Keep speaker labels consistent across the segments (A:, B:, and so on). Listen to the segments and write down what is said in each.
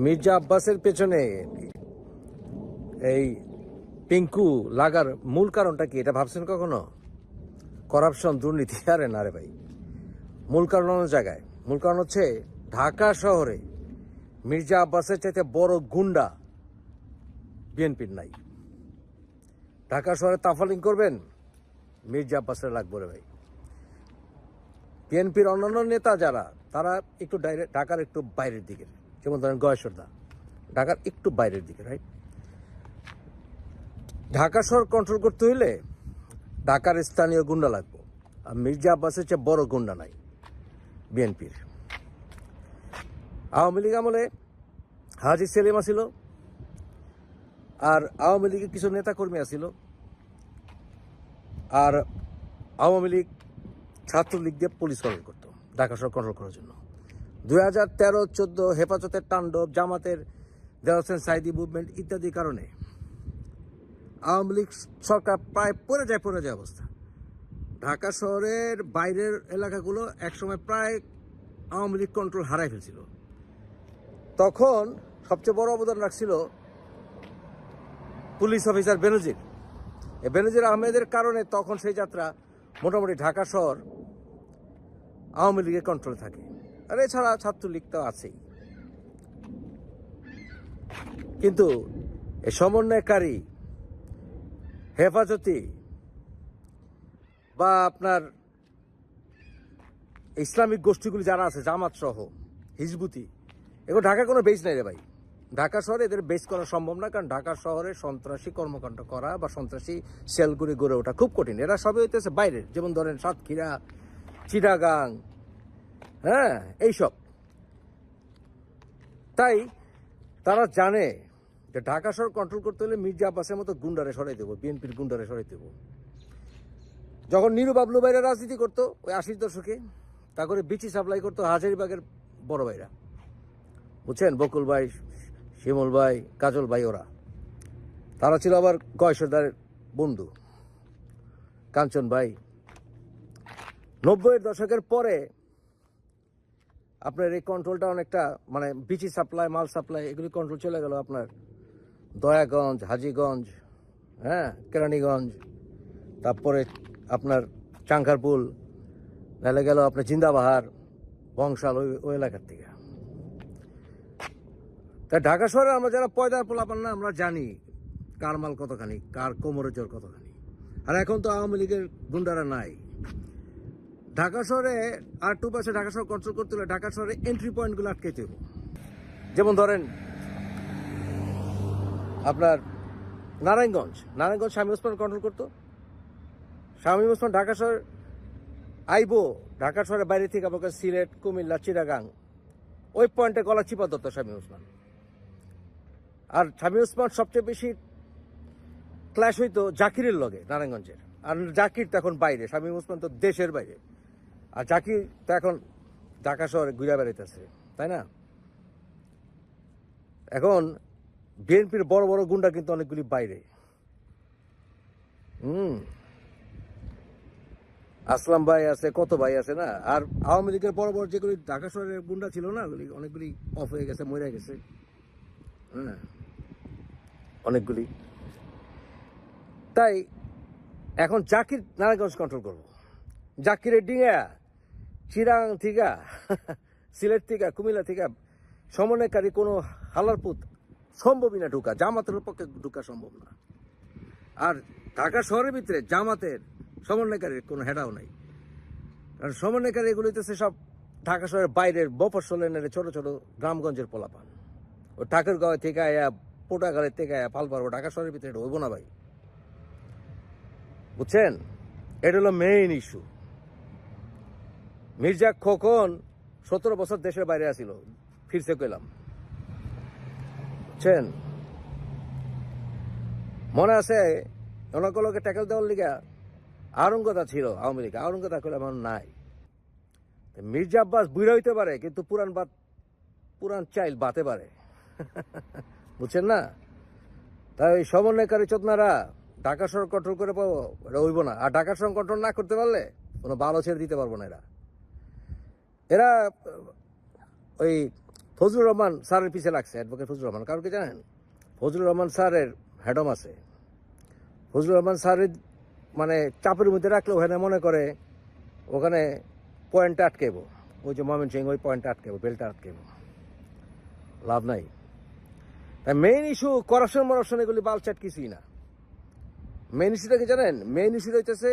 A: মির্জা আব্বাসের পেছনে এই পিঙ্কু লাগার মূল কারণটা কি, এটা ভাবছেন কখনো? করাপশন, দুর্নীতি? আরে না রে ভাই, মূল কারণ অন্য জায়গায়। মূল কারণ হচ্ছে ঢাকা শহরে মির্জা আব্বাসের চাইতে বড় গুন্ডা বিএনপির নাই। ঢাকা শহরে তাফালিং করবেন, মির্জা আব্বাসের লাগবে রে ভাই। বিএনপির অন্যান্য নেতা যারা, তারা একটু ঢাকার একটু বাইরের দিকে, যেমন ধরেন গয়েশ্বরদা, ঢাকার একটু বাইরের দিকে, রাইট? ঢাকা শহর কন্ট্রোল করতে হইলে ঢাকার স্থানীয় গুন্ডা লাগবে, আর মির্জা আব্বাসের চেয়ে বড় গুন্ডা নাই বিএনপির। আওয়ামী লীগ আমলে হাজী সেলিম আসিল, আর আওয়ামী লীগের কিছু নেতাকর্মী আসিল, আর আওয়ামী লীগ ছাত্রলীগ দিয়ে পুলিশ কন্ট্রোল করতো ঢাকা শহর কন্ট্রোল করার জন্য। 2013-14 হেফাজতের তাণ্ডব, জামাতের দেওয়ার হোসেন সাইদি মুভমেন্ট ইত্যাদি কারণে আওয়ামী লীগ সরকার প্রায় পড়ে যায় অবস্থা। ঢাকা শহরের বাইরের এলাকাগুলো একসময় প্রায় আওয়ামী লীগ কন্ট্রোল হারাই ফেলছিল। তখন সবচেয়ে বড় অবদান রাখছিল পুলিশ অফিসার বেনজির। এই বেনজির আহমেদের কারণে তখন সেই যাত্রা মোটামুটি ঢাকা শহর আওয়ামী লীগের কন্ট্রোলে থাকে। আর এছাড়া ছাত্রলীগ তো আছেই। কিন্তু এই সমন্বয়কারী, হেফাজতি বা আপনার ইসলামিক গোষ্ঠীগুলি যারা আছে, জামাত সহ, হিজবুতি, এগুলো ঢাকার কোনো বেস নাই রে ভাই। ঢাকা শহরে এদের বেস করা সম্ভব না, কারণ ঢাকা শহরে সন্ত্রাসী কর্মকাণ্ড করা বা সন্ত্রাসী সেলগুলি গড়ে ওঠা খুব কঠিন। এরা সবই হইতেছে বাইরের, যেমন ধরেন সাতক্ষীরা, চিটাগাং, হ্যাঁ, এইসব। তাই তারা জানে যে ঢাকা শহর কন্ট্রোল করতে হলে মির্জা আব্বাসের মতো গুন্ডারে সরাই দেবো, বিএনপির গুন্ডারে সরাই দেবো। যখন নীরু বাবলু ভাইরা রাজনীতি করতো ওই 80-র দশকে, তা করে বিচি সাপ্লাই করতো হাজারীবাগের বড় ভাইরা, বুঝছেন, বকুল ভাই, শিমুল ভাই, কাজল ভাই, ওরা তারা ছিল আবার গয়েশ্বরদারের বন্ধু, কাঞ্চন ভাই। 90-এর দশকের পরে আপনার এই কন্ট্রোলটা অনেকটা, মানে বিচি সাপ্লাই, মাল সাপ্লাই, এগুলি কন্ট্রোল চলে গেল আপনার দয়াগঞ্জ, হাজীগঞ্জ, হ্যাঁ, কেরানীগঞ্জ, তারপরে আপনার চাঙ্কারপুল, নাহলে গেল আপনার জিন্দাবাহার, বংশাল, ওই এলাকার থেকে। তাই ঢাকা শহরে আমরা যারা পয়দার পোলাপান না, আমরা জানি কার মাল কতখানি, কার কোমরের জোর কতখানি। আর এখন তো আওয়ামী লীগের গুন্ডারা নাই ঢাকা শহরে। আর টু পাশে ঢাকা শহর কন্ট্রোল করতে হলে ঢাকা শহরে এন্ট্রি পয়েন্টগুলো আটকাইতে হবে। যেমন ধরেন আপনার নারায়ণগঞ্জ শামীম ওসমান কন্ট্রোল করতো। শামীম ওসমান ঢাকা শহর আইবো, ঢাকা শহরের বাইরে থেকে আপনার সিলেট, কুমিল্লা, চিটাগাং, ওই পয়েন্টে গলা চিপা ধরতো শামীম ওসমান। আর শামীম ওসমান সবচেয়ে বেশি ক্ল্যাশ হইতো জাকিরের লগে নারায়ণগঞ্জের। আর জাকির তো এখন বাইরে, শামীম ওসমান তো দেশের বাইরে, আর জাকির তো এখন ঢাকা শহরে ঘুরে বেড়াইতেছে, তাই না? এখন বিএনপির বড় বড় গুন্ডা কিন্তু অনেকগুলি বাইরে। আসলাম ভাই আছে, কত ভাই আছে না। আর আওয়ামী লীগের বড় বড় যেগুলি ঢাকা শহরের গুন্ডা ছিল না, ওগুলি অনেকগুলি অফ হয়ে গেছে, মরে গেছে, হ্যাঁ, অনেকগুলি। তাই এখন জাকির নারায়ণগঞ্জ কন্ট্রোল করবো। জাকিরের ডিঙা চিরাং থেকে, সিলেট থেকে, কুমিল্লা থেকে সমন্বয়কারী কোনো হালারপুত সম্ভবই না ঢুকা, জামাতের পক্ষে ঢুকা সম্ভব না। আর ঢাকা শহরের ভিতরে জামাতের সমন্বয়কারীর কোনো হেডাও নাই, কারণ সমন্বয়কারী এগুলো হইতেছে সব ঢাকা শহরের বাইরের মফস্বলের ছোট ছোট গ্রামগঞ্জের পোলাপান। ও ঠাকুরগাঁও থেকে আয়া, পোটাগাড়ের থেকে আয়া পাল পারবো, ঢাকা শহরের ভিতরে এটা হইব না ভাই, বুঝছেন? এটা হলো মেইন ইস্যু। মির্জা খোকন 17 বছর দেশের বাইরে আসিল, ফিরছে কইলাম, বুঝছেন? মনে আছে অনেকগুলোকে ট্যাকেল দেওয়ার লিগা আওরঙ্গতা ছিল আওয়ামী লীগ, আওরঙ্গতা কইলাম এখন নাই। মির্জা আব্বাস বুড়া হইতে পারে, কিন্তু পুরান চাইল বাতে পারে, বুঝছেন না? তাই ওই সমন্বয়কারী চোদনারা ঢাকা শহর কন্ট্রোল করে পাবো, এটা হইব না। আর ঢাকা শহর কন্ট্রোল না করতে পারলে কোনো ভালো ছেড়ে দিতে পারবো না। এরা ওই ফজলুর রহমান স্যারের পিছিয়ে লাগছে, অ্যাডভোকেট ফজলুর রহমান। কারণ কি জানেন, ফজলুর রহমান স্যারের হ্যাডম আছে। ফজলুর রহমান স্যারের মানে চাপের মধ্যে রাখলে ওখানে মনে করে ওখানে পয়েন্টটা আটকেব, ওই যে ময়মনসিংহ ওই পয়েন্টটা আটকেব, বেলটা আটকেব, লাভ নাই। তাই মেইন ইস্যু করাপশন এগুলি বালচাট কিছুই না। মেইন ইস্যুটা কি জানেন, মেইন ইস্যুটা হইতেছে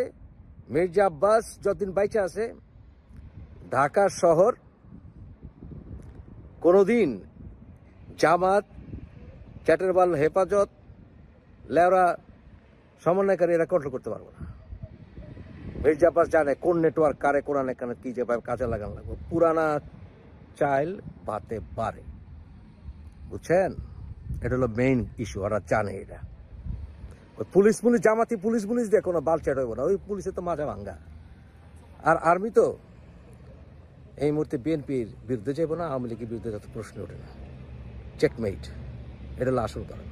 A: মির্জা আব্বাস যতদিন বাইচা আছে ঢাকা শহর কোনোদিন জামাত, চ্যাটারবাল হেফাজত, লেওরা সমন্বয়কারী এরা কন্ট্রোল করতে পারবো না। মির্জা আব্বাস জানে কোন নেটওয়ার্ক কারে কোরআনে কানে কি যেভাবে কাজে লাগানো লাগবে। পুরানা চাইল ভাতে পারে, বুঝছেন? এটা হলো মেইন ইস্যু, ওরা জানে এটা। ওই পুলিশ জামাতি পুলিশ দিয়ে কোনো বালচাট হইব না, ওই পুলিশে তো মাজা ভাঙ্গা। আর আর্মি তো এই মুহূর্তে বিএনপির বিরুদ্ধে যাবো না, আওয়ামী লীগের বিরুদ্ধে যত প্রশ্ন ওঠে না। চেকমেট, এটা হলো আসল কারণ।